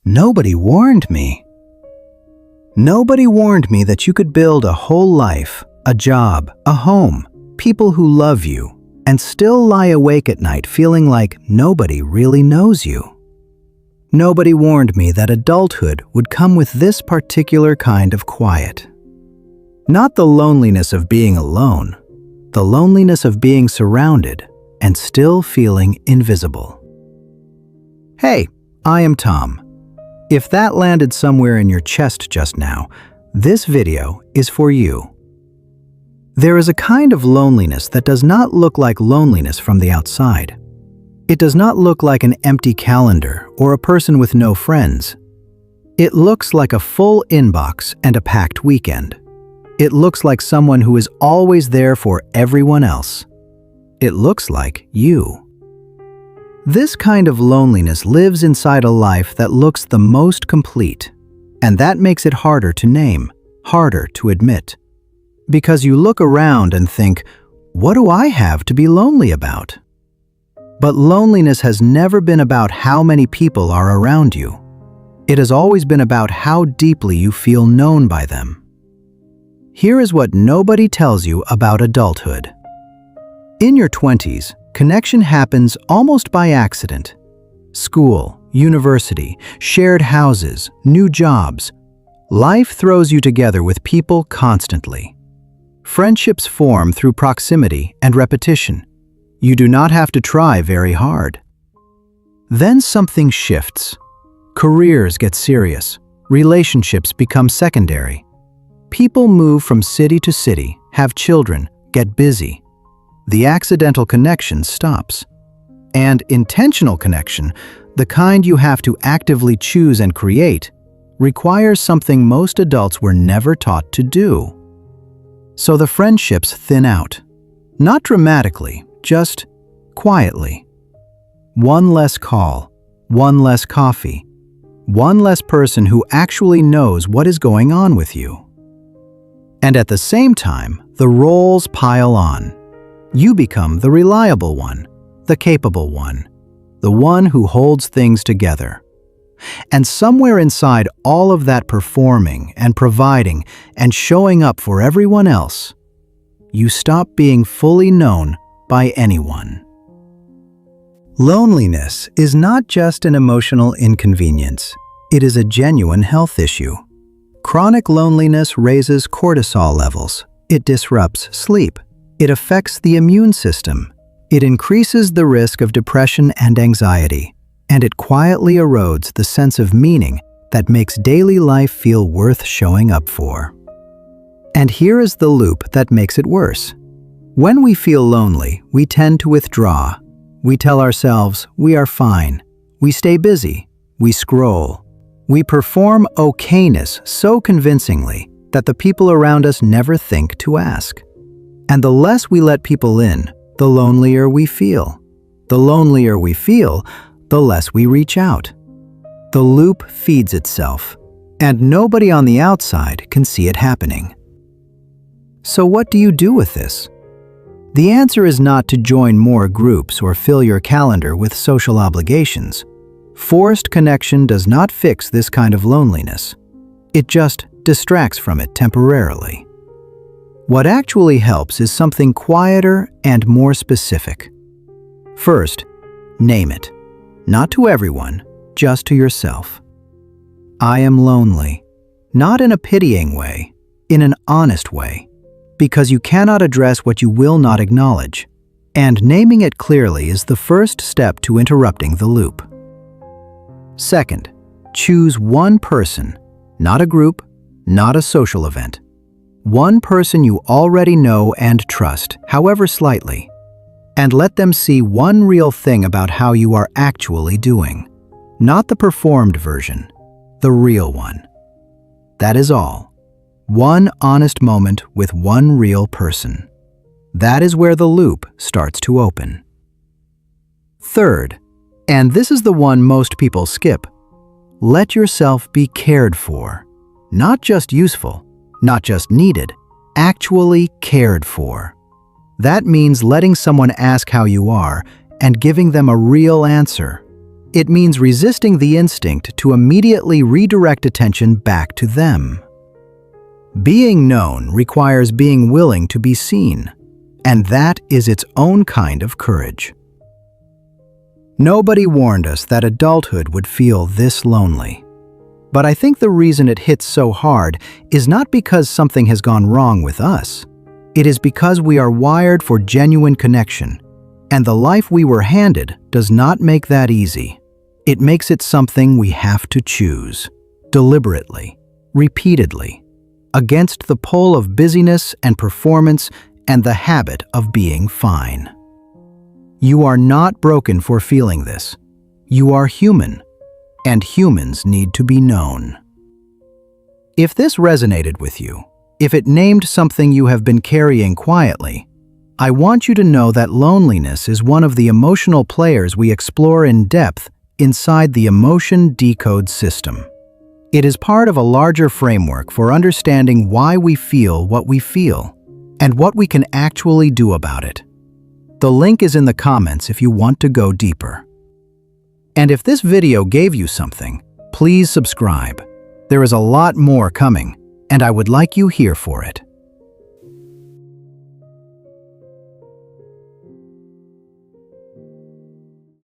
Nobody warned me. Nobody warned me that you could build a whole life, a job, a home, people who love you, and still lie awake at night feeling like nobody really knows you. Nobody warned me that adulthood would come with this particular kind of quiet. Not the loneliness of being alone, the loneliness of being surrounded and still feeling invisible. Hey, I am Tom. If that landed somewhere in your chest just now, this video is for you. There is a kind of loneliness that does not look like loneliness from the outside. It does not look like an empty calendar or a person with no friends. It looks like a full inbox and a packed weekend. It looks like someone who is always there for everyone else. It looks like you. This kind of loneliness lives inside a life that looks the most complete, and that makes it harder to name, harder to admit. Because you look around and think, what do I have to be lonely about? But loneliness has never been about how many people are around you. It has always been about how deeply you feel known by them. Here is what nobody tells you about adulthood. In your 20s, connection happens almost by accident. School, university, shared houses, new jobs. Life throws you together with people constantly. Friendships form through proximity and repetition. You do not have to try very hard. Then something shifts. Careers get serious. Relationships become secondary. People move from city to city, have children, get busy. The accidental connection stops. And intentional connection, the kind you have to actively choose and create, requires something most adults were never taught to do. So the friendships thin out. Not dramatically, just quietly. One less call, one less coffee, one less person who actually knows what is going on with you. And at the same time, the roles pile on. You become the reliable one, the capable one, the one who holds things together. And somewhere inside all of that performing and providing and showing up for everyone else, you stop being fully known by anyone. Loneliness is not just an emotional inconvenience. It is a genuine health issue. Chronic loneliness raises cortisol levels. It disrupts sleep. It affects the immune system. It increases the risk of depression and anxiety. And it quietly erodes the sense of meaning that makes daily life feel worth showing up for. And here is the loop that makes it worse. When we feel lonely, we tend to withdraw. We tell ourselves we are fine. We stay busy. We scroll. We perform okayness so convincingly that the people around us never think to ask. And the less we let people in, the lonelier we feel. The lonelier we feel, the less we reach out. The loop feeds itself, and nobody on the outside can see it happening. So what do you do with this? The answer is not to join more groups or fill your calendar with social obligations. Forced connection does not fix this kind of loneliness. It just distracts from it temporarily. What actually helps is something quieter and more specific. First, name it. Not to everyone, just to yourself. I am lonely. Not in a pitying way, in an honest way. Because you cannot address what you will not acknowledge. And naming it clearly is the first step to interrupting the loop. Second, choose one person, not a group, not a social event. One person you already know and trust, however slightly, and let them see one real thing about how you are actually doing. Not the performed version, the real one. That is all. One honest moment with one real person. That is where the loop starts to open. Third, and this is the one most people skip, let yourself be cared for. Not just useful, not just needed, actually cared for. That means letting someone ask how you are and giving them a real answer. It means resisting the instinct to immediately redirect attention back to them. Being known requires being willing to be seen, and that is its own kind of courage. Nobody warned us that adulthood would feel this lonely. But I think the reason it hits so hard is not because something has gone wrong with us. It is because we are wired for genuine connection, and the life we were handed does not make that easy. It makes it something we have to choose, deliberately, repeatedly, against the pull of busyness and performance and the habit of being fine. You are not broken for feeling this. You are human, and humans need to be known. If this resonated with you, if it named something you have been carrying quietly, I want you to know that loneliness is one of the emotional players we explore in depth inside the emotion decode system. It is part of a larger framework for understanding why we feel what we feel and what we can actually do about it. The link is in the comments if you want to go deeper. And if this video gave you something, please subscribe. There is a lot more coming, and I would like you here for it.